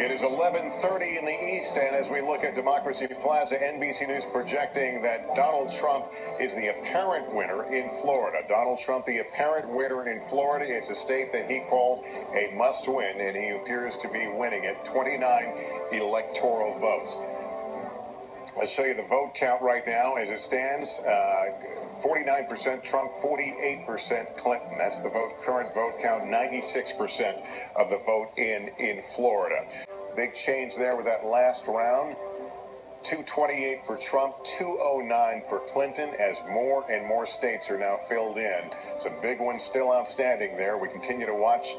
It is 11:30 in the East, and as we look at Democracy Plaza, NBC News projecting that Donald Trump is the apparent winner in Florida. Donald Trump, the apparent winner in Florida. It's a state that he called a must-win, and he appears to be winning it. 29 electoral votes. Let's show you the vote count right now as it stands. 49% Trump, 48% Clinton. That's the current vote count. 96% of the vote in Florida. Big change there with that last round. 228 for Trump, 209 for Clinton, as more and more states are now filled in. Some big ones still outstanding there. We continue to watch.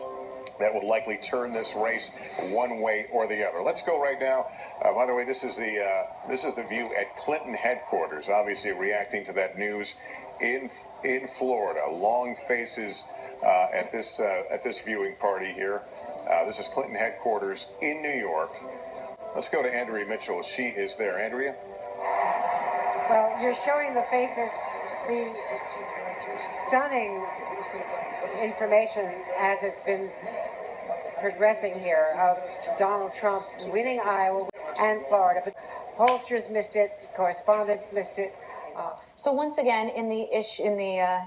That will likely turn this race one way or the other. Let's go right now. By the way, this is the view at Clinton headquarters. Obviously, reacting to that news in Florida. Long faces at this viewing party here. This is Clinton headquarters in New York. Let's go to Andrea Mitchell. She is there. Andrea. Well, you're showing the faces, the stunning information as it's been progressing here of Donald Trump winning Iowa and Florida. But pollsters missed it, correspondents missed it. So once again, in the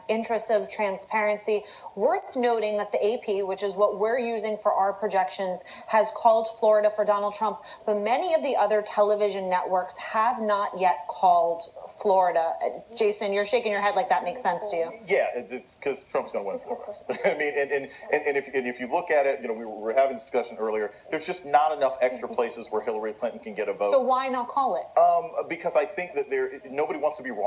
interest of transparency, worth noting that the AP, which is what we're using for our projections, has called Florida for Donald Trump, but many of the other television networks have not yet called Florida. Jason, you're shaking your head like that makes sense to you. Yeah, it's because Trump's going to win Florida. I mean, and if you look at it, you know, we were having a discussion earlier. There's just not enough extra places where Hillary Clinton can get a vote. So why not call it? Because I think that nobody wants to be wrong.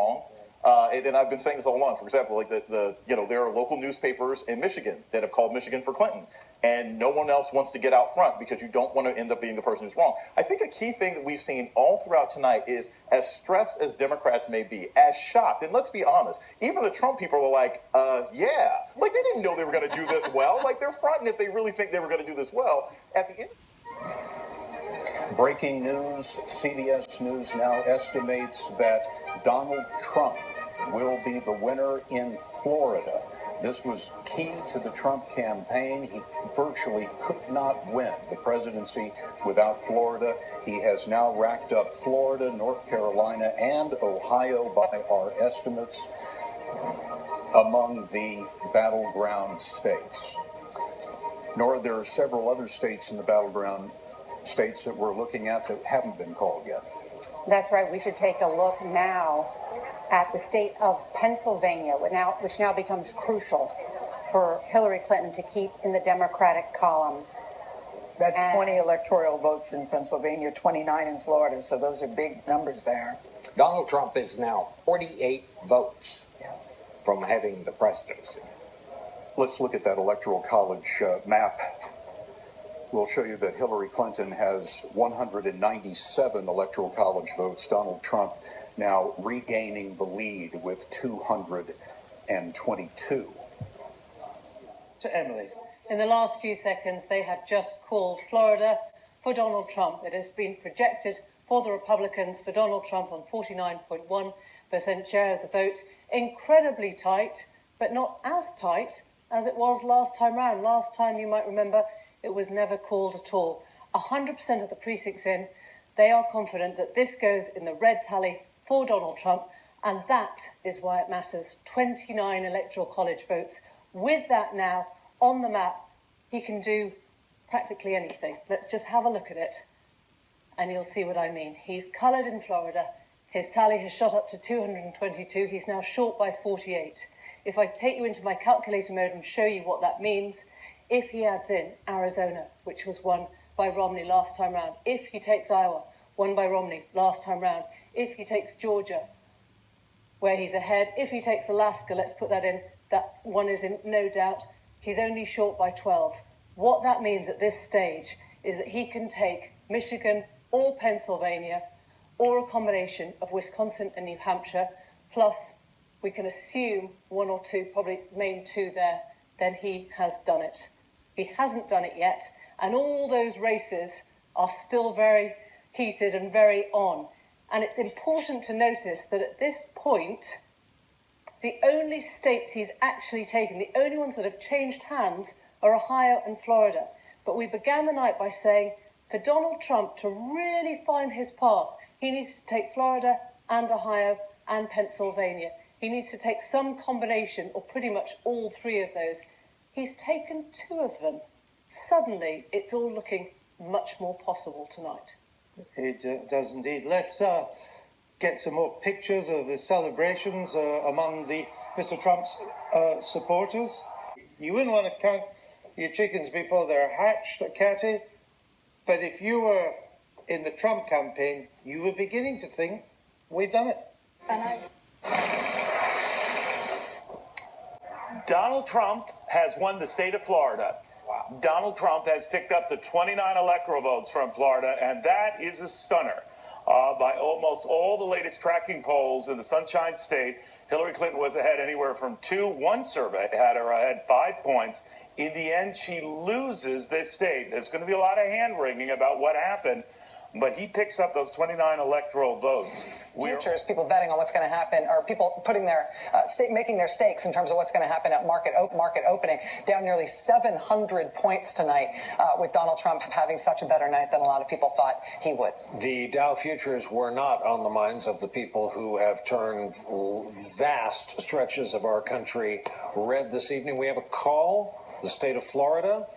And I've been saying this all along. For example, like there are local newspapers in Michigan that have called Michigan for Clinton, and no one else wants to get out front because you don't want to end up being the person who's wrong. I think a key thing that we've seen all throughout tonight is, as stressed as Democrats may be, as shocked, and let's be honest, even the Trump people are like, yeah, like they didn't know they were going to do this well. Like they're fronting if they really think they were going to do this well. At the end. Breaking news, CBS News now estimates that Donald Trump will be the winner in Florida. This was key to the Trump campaign. He virtually could not win the presidency without Florida. He has now racked up Florida, North Carolina, and Ohio by our estimates among the battleground states. Nor there are several other states in the battleground states that we're looking at that haven't been called yet. That's right. We should take a look now at the state of Pennsylvania, which now becomes crucial for Hillary Clinton to keep in the Democratic column. That's 20 electoral votes in Pennsylvania, 29 in Florida, so those are big numbers there. Donald Trump is now 48 votes from having the presidency. Let's look at that electoral college map. We'll show you that Hillary Clinton has 197 electoral college votes. Donald Trump now regaining the lead with 222. To Emily. In the last few seconds, they have just called Florida for Donald Trump. It has been projected for the Republicans for Donald Trump on 49.1% share of the vote. Incredibly tight, but not as tight as it was last time round. Last time, you might remember, it was never called at all. 100% of the precincts in, they are confident that this goes in the red tally for Donald Trump, and that is why it matters. 29 electoral college votes. With that now on the map, he can do practically anything. Let's just have a look at it, and you'll see what I mean. He's coloured in Florida. His tally has shot up to 222. He's now short by 48. If I take you into my calculator mode and show you what that means, if he adds in Arizona, which was won by Romney last time round, if he takes Iowa, won by Romney last time round, if he takes Georgia, where he's ahead, if he takes Alaska, let's put that in, that one is in no doubt, he's only short by 12. What that means at this stage is that he can take Michigan or Pennsylvania or a combination of Wisconsin and New Hampshire, plus we can assume one or two, probably main two there, then he has done it. He hasn't done it yet, and all those races are still very heated and very on. And it's important to notice that at this point, the only states he's actually taken, the only ones that have changed hands, are Ohio and Florida. But we began the night by saying For Donald Trump to really find his path, he needs to take Florida and Ohio and Pennsylvania. He needs to take some combination or pretty much all three of those. He's taken two of them. Suddenly, it's all looking much more possible tonight. It does indeed. Let's get some more pictures of the celebrations among the Mr. Trump's supporters. You wouldn't want to count your chickens before they're hatched, Catty, but if you were in the Trump campaign, you were beginning to think, we've done it. Donald Trump has won the state of Florida. Wow. Donald Trump has picked up the 29 electoral votes from Florida, and that is a stunner. By almost all the latest tracking polls in the Sunshine State, Hillary Clinton was ahead anywhere from 2. One survey had her ahead 5 points. In the end, she loses this state. There's going to be a lot of hand-wringing about what happened, but he picks up those 29 electoral votes. Futures, people betting on what's going to happen, or people putting their making their stakes in terms of what's going to happen at market opening, down nearly 700 points tonight, with Donald Trump having such a better night than a lot of people thought he would. The Dow futures were not on the minds of the people who have turned vast stretches of our country red this evening. We have a call, the state of Florida.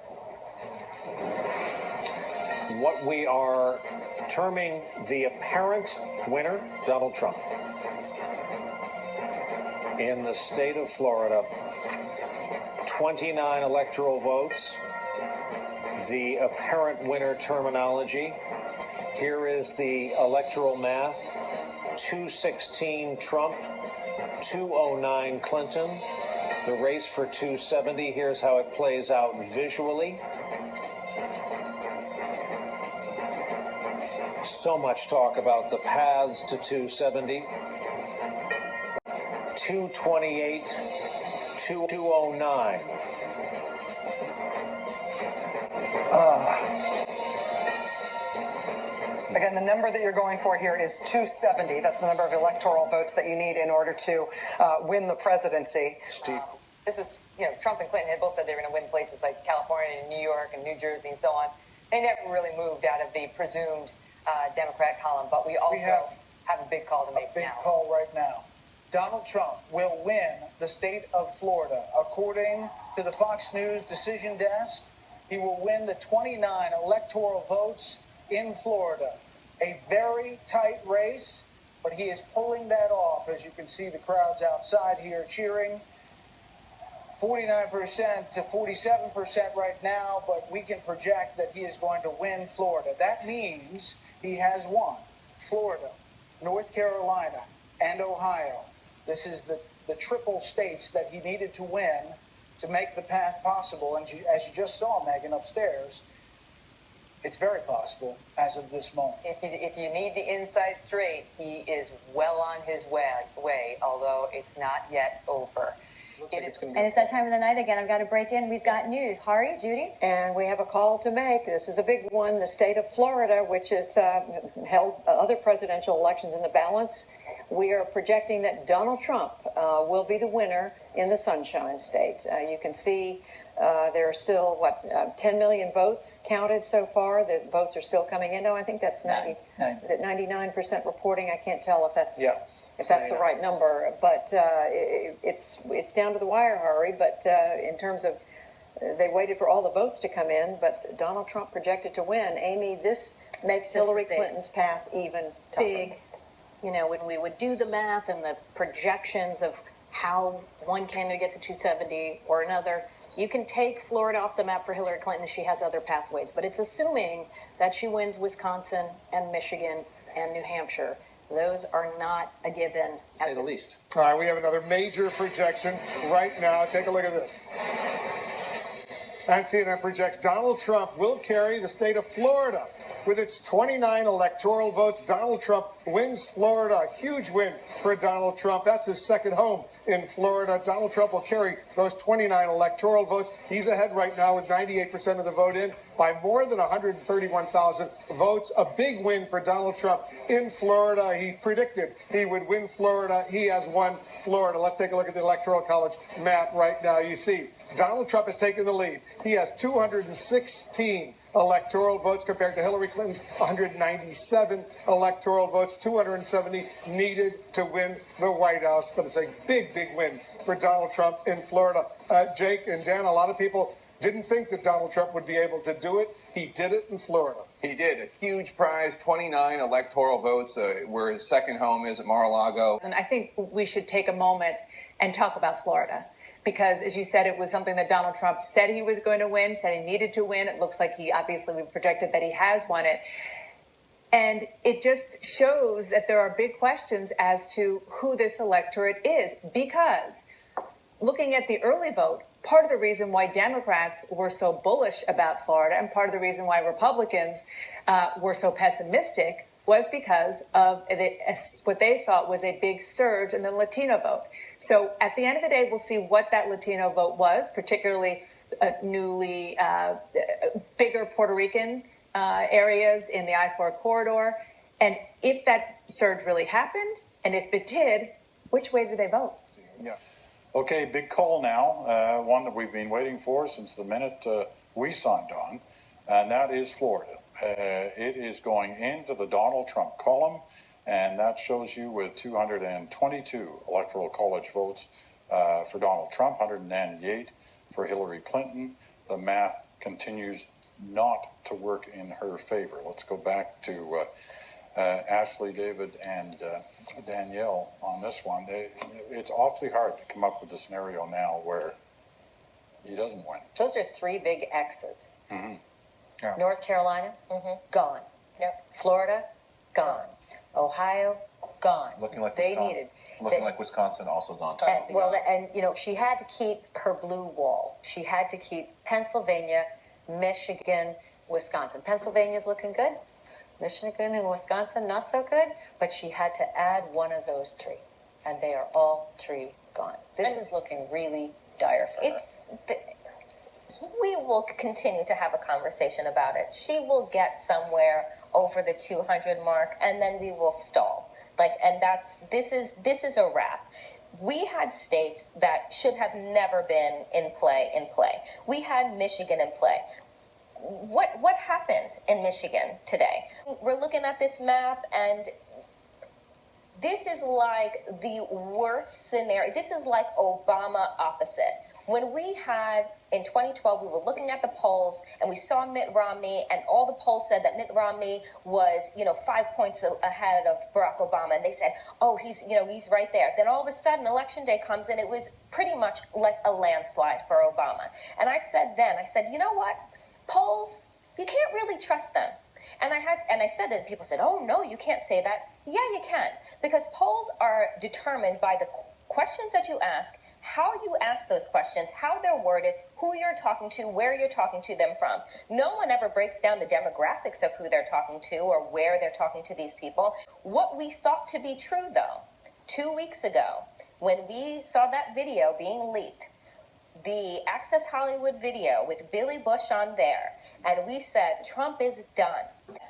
What we are terming the apparent winner, Donald Trump. In the state of Florida, 29 electoral votes. The apparent winner terminology. Here is the electoral math. 216 Trump, 209 Clinton. The race for 270, here's how it plays out visually. So much talk about the paths to 270. 228, 209. Again, the number that you're going for here is 270. That's the number of electoral votes that you need in order to win the presidency. Steve. This is, Trump and Clinton had both said they were going to win places like California and New York and New Jersey and so on. They never really moved out of the presumed Democrat column, but we also have a big call to make now. A big call right now. Donald Trump will win the state of Florida. According to the Fox News decision desk, he will win the 29 electoral votes in Florida. A very tight race, but he is pulling that off. As you can see, the crowds outside here cheering. 49% to 47% right now, but we can project that he is going to win Florida. That means he has won Florida, North Carolina, and Ohio. This is the triple states that he needed to win to make the path possible. And as you just saw, Megan, upstairs, it's very possible as of this moment. If you need the inside straight, he is well on his way, although it's not yet over. And it's that time of the night again. I've got to break in. We've got news. Hari, Judy? And we have a call to make. This is a big one. The state of Florida, which has held other presidential elections in the balance, we are projecting that Donald Trump will be the winner in the Sunshine State. You can see there are still, 10 million votes counted so far. The votes are still coming in. No, I think that's 99% reporting. I can't tell if that's... Yeah. If that's the right number, but it's down to the wire, Hari. But in terms of, they waited for all the votes to come in, but Donald Trump projected to win. Amy, this makes Hillary Clinton's path even tougher. Big. When we would do the math and the projections of how one candidate gets to 270 or another, you can take Florida off the map for Hillary Clinton. She has other pathways, but it's assuming that she wins Wisconsin and Michigan and New Hampshire. Those are not a given. To say the least. All right, we have another major projection right now. Take a look at this. And CNN projects Donald Trump will carry the state of Florida. With its 29 electoral votes, Donald Trump wins Florida. A huge win for Donald Trump. That's his second home in Florida. Donald Trump will carry those 29 electoral votes. He's ahead right now with 98% of the vote in by more than 131,000 votes. A big win for Donald Trump in Florida. He predicted he would win Florida. He has won Florida. Let's take a look at the Electoral College map right now. You see, Donald Trump has taken the lead. He has 216 electoral votes compared to Hillary Clinton's 197 electoral votes, 270 needed to win the White House. But it's a big, big win for Donald Trump in Florida. Jake and Dan, a lot of people didn't think that Donald Trump would be able to do it. He did it in Florida. He did. A huge prize, 29 electoral votes, where his second home is at Mar-a-Lago. And I think we should take a moment and talk about Florida. Because, as you said, it was something that Donald Trump said he was going to win, said he needed to win. It looks like we projected that he has won it. And it just shows that there are big questions as to who this electorate is. Because looking at the early vote, part of the reason why Democrats were so bullish about Florida and part of the reason why Republicans were so pessimistic was because of what they thought was a big surge in the Latino vote. So at the end of the day, we'll see what that Latino vote was, particularly newly bigger Puerto Rican areas in the I-4 corridor. And if that surge really happened, and if it did, which way did they vote? Yeah. Okay, big call now, one that we've been waiting for since the minute we signed on, and that is Florida. It is going into the Donald Trump column, and that shows you with 222 electoral college votes for Donald Trump, 198 for Hillary Clinton. The math continues not to work in her favor. Let's go back to Ashley, David, and Danielle on this one. It's awfully hard to come up with a scenario now where he doesn't win. Those are three big X's. Mm-hmm. Yeah. North Carolina, gone. Yep. Florida, gone. Ohio, gone. Looking like they Wisconsin. needed. Looking like Wisconsin also gone. And you know, she had to keep her blue wall. She had to keep Pennsylvania, Michigan, Wisconsin. Pennsylvania's looking good. Michigan and Wisconsin, not so good. But she had to add one of those three. And they are all three gone. This is looking really dire for her. We will continue to have a conversation about it. She will get somewhere over the 200 mark, and then we will stall. This is a wrap. We had states that should have never been in play. We had Michigan in play. What happened in Michigan today? We're looking at this map, and this is like the worst scenario. This is like Obama opposite. When we had, in 2012, we were looking at the polls and we saw Mitt Romney, and all the polls said that Mitt Romney was, 5 points ahead of Barack Obama. And they said, oh, he's right there. Then all of a sudden, Election Day comes and it was pretty much like a landslide for Obama. And I said, you know what? Polls, you can't really trust them. And I said that, people said, oh, no, you can't say that. Yeah, you can. Because polls are determined by the questions that you ask, how you ask those questions, how they're worded, who you're talking to, where you're talking to them from. No one ever breaks down the demographics of who they're talking to or where they're talking to these people. What we thought to be true, though, 2 weeks ago, when we saw that video being leaked, the Access Hollywood video with Billy Bush on there, and we said, Trump is done.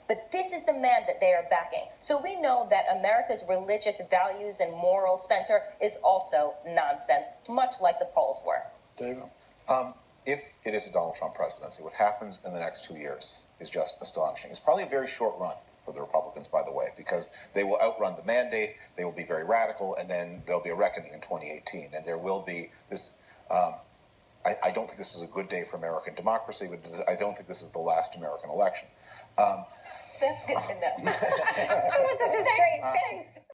But this is the man that they are backing. So we know that America's religious values and moral center is also nonsense, much like the polls were. David? If it is a Donald Trump presidency, what happens in the next 2 years is just astonishing. It's probably a very short run for the Republicans, by the way, because they will outrun the mandate, they will be very radical, and then there'll be a reckoning in 2018. And there will be this... I don't think this is a good day for American democracy, but I don't think this is the last American election. That's good to know. That was such a straight face.